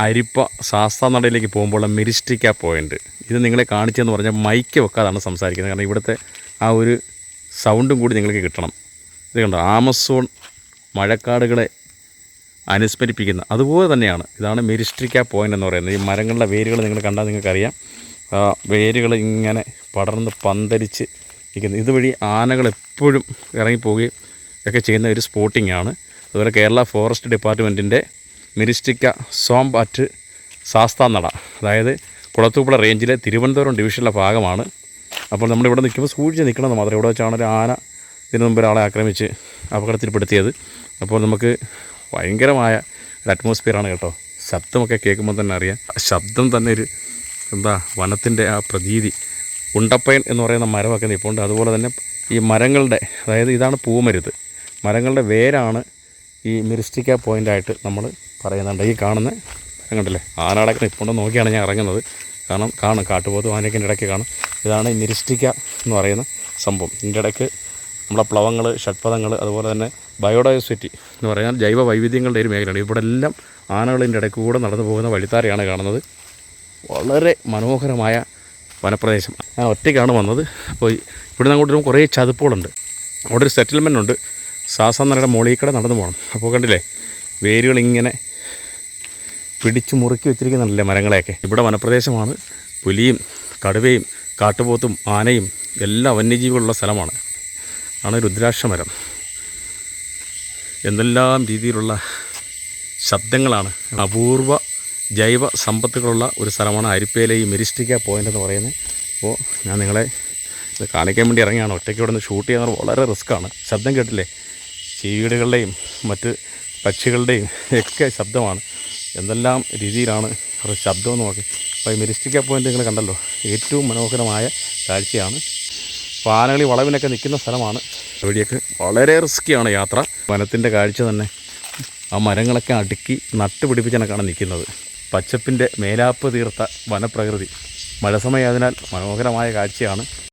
അരിപ്പ ശാസ്താനടയിലേക്ക് പോകുമ്പോൾ Myristica point ഇത് നിങ്ങളെ കാണിച്ചതെന്ന് പറഞ്ഞാൽ മൈക്ക് വെക്കാതാണ് സംസാരിക്കുന്നത്. കാരണം ഇവിടുത്തെ ആ ഒരു സൗണ്ടും കൂടി നിങ്ങൾക്ക് കിട്ടണം. ഇത് കണ്ടോ, ആമസോൺ മഴക്കാടുകളെ അനുസ്മരിപ്പിക്കുന്ന അതുപോലെ തന്നെയാണ്. ഇതാണ് മിരിസ്റ്റിക്ക പോയിൻ്റ് എന്ന് പറയുന്നത്. ഈ മരങ്ങളുടെ വേരുകൾ നിങ്ങൾ കണ്ടാൽ നിങ്ങൾക്കറിയാം, വേരുകൾ ഇങ്ങനെ പടർന്ന് പന്തലിച്ച് നിൽക്കുന്നത്. ഇതുവഴി ആനകൾ എപ്പോഴും ഇറങ്ങിപ്പോവുകയും ഒക്കെ ചെയ്യുന്ന ഒരു സ്പോട്ടിംഗ് ആണ്. അതുപോലെ കേരള ഫോറസ്റ്റ് ഡിപ്പാർട്ട്മെൻറ്റിൻ്റെ മിരിസ്റ്റിക്ക സോംബാറ്റ് ശാസ്താനട, അതായത് കുളത്തൂപ്പുഴ റേഞ്ചിലെ തിരുവനന്തപുരം ഡിവിഷനിലെ ഭാഗമാണ്. അപ്പോൾ നമ്മളിവിടെ നിൽക്കുമ്പോൾ സൂക്ഷിച്ച് നിൽക്കണമെന്ന് മാത്രമേ. ഇവിടെ വെച്ചാണ് ഒരു ആന ഇതിനു മുമ്പ് ഒരാളെ ആക്രമിച്ച് അപകടത്തിൽപ്പെടുത്തിയത്. അപ്പോൾ നമുക്ക് ഭയങ്കരമായ ഒരു അറ്റ്മോസ്ഫിയറാണ് കേട്ടോ. ശബ്ദമൊക്കെ കേൾക്കുമ്പോൾ തന്നെ അറിയാം, ശബ്ദം തന്നെ ഒരു വനത്തിൻ്റെ ആ പ്രതീതി. ഉണ്ടപ്പയൻ എന്ന് പറയുന്ന മരമൊക്കെ നിൽപ്പുണ്ട്. അതുപോലെ തന്നെ ഈ മരങ്ങളുടെ, അതായത് ഇതാണ് പൂമരുത്, മരങ്ങളുടെ വേരാണ് ഈ മിരിസ്റ്റിക്ക പോയിൻ്റായിട്ട് നമ്മൾ പറയുന്നുണ്ട്. ഈ കാണുന്ന മരം കണ്ടില്ലേ, ആനകളൊക്കെ നിൽപ്പുണ്ടെന്ന് നോക്കിയാണ് ഞാൻ ഇറങ്ങുന്നത്. കാരണം കാണും, കാട്ടുപോത്തും ആനയ്ക്ക് ഇടയ്ക്ക് കാണും. ഇതാണ് ഈ മിരിസ്റ്റിക്ക എന്ന് പറയുന്ന സംഭവം. ഇതിൻ്റെ ഇടയ്ക്ക് നമ്മളെ പ്ലവങ്ങൾ, ഷഡ്പദങ്ങൾ, അതുപോലെ തന്നെ ബയോഡൈവേഴ്സിറ്റി എന്ന് പറഞ്ഞാൽ ജൈവ വൈവിധ്യങ്ങളുടെ ഒരു മേഖലയാണ്. ഇവിടെ എല്ലാം ആനകളിൻ്റെ ഇടയ്ക്ക് കൂടെ നടന്നു പോകുന്ന വഴിത്താരയാണ് കാണുന്നത്. വളരെ മനോഹരമായ വനപ്രദേശം. ഞാൻ ഒറ്റയ്ക്കാണ് വന്നത്. അപ്പോൾ ഇവിടുന്ന് അങ്ങോട്ട് കുറേ ചതുപ്പുകളുണ്ട്. അവിടെ ഒരു സെറ്റിൽമെൻ്റ് ഉണ്ട്. ശാസ്താനടയുടെ മുകളിൽ കൂടെ നടന്നു പോകണം. അപ്പോൾ കണ്ടില്ലേ, വേരുകളിങ്ങനെ പിടിച്ച് മുറുക്കി വെച്ചിരിക്കുന്നുണ്ടല്ലേ മരങ്ങളെയൊക്കെ. ഇവിടെ വനപ്രദേശമാണ്. പുലിയും കടുവയും കാട്ടുപോത്തും ആനയും എല്ലാ വന്യജീവികളുള്ള സ്ഥലമാണ്. ആണ് രുദ്രാക്ഷമരം. എന്തെല്ലാം രീതിയിലുള്ള ശബ്ദങ്ങളാണ്. അപൂർവ ജൈവ സമ്പത്തുകളുള്ള ഒരു സ്ഥലമാണ് അരിപ്പയിലെ ഈ മിരിസ്റ്റിക്ക പോയിൻ്റ് എന്ന് പറയുന്നത്. അപ്പോൾ ഞാൻ നിങ്ങളെ ഇത് കാണിക്കാൻ വേണ്ടി ഇറങ്ങിയാണ്. ഒറ്റയ്ക്ക് ഇവിടെ നിന്ന് ഷൂട്ട് ചെയ്യുന്നത് വളരെ റിസ്ക്കാണ്. ശബ്ദം കേട്ടില്ലേ, ചീവീടുകളുടെയും മറ്റ് പക്ഷികളുടെയും ഒക്കെ ശബ്ദമാണ്. എന്തെല്ലാം രീതിയിലാണ് ഒരു ശബ്ദമെന്ന് നോക്കി. അപ്പോൾ ഈ മിരിസ്റ്റിക്ക പോയിൻ്റ് നിങ്ങൾ കണ്ടല്ലോ, ഏറ്റവും മനോഹരമായ കാഴ്ചയാണ്. അപ്പോൾ ആനകളി വളവിനൊക്കെ നിൽക്കുന്ന സ്ഥലമാണ്. വഴിയൊക്കെ വളരെ റിസ്ക്കിയാണ് യാത്ര. വനത്തിൻ്റെ കാഴ്ച തന്നെ, ആ മരങ്ങളൊക്കെ അടുക്കി നട്ടുപിടിപ്പിച്ചാണ് നിൽക്കുന്നത്. പച്ചപ്പിൻ്റെ മേലാപ്പ് തീർത്ത വനപ്രകൃതി. മഴ സമയം അതിനാൽ മനോഹരമായ കാഴ്ചയാണ്.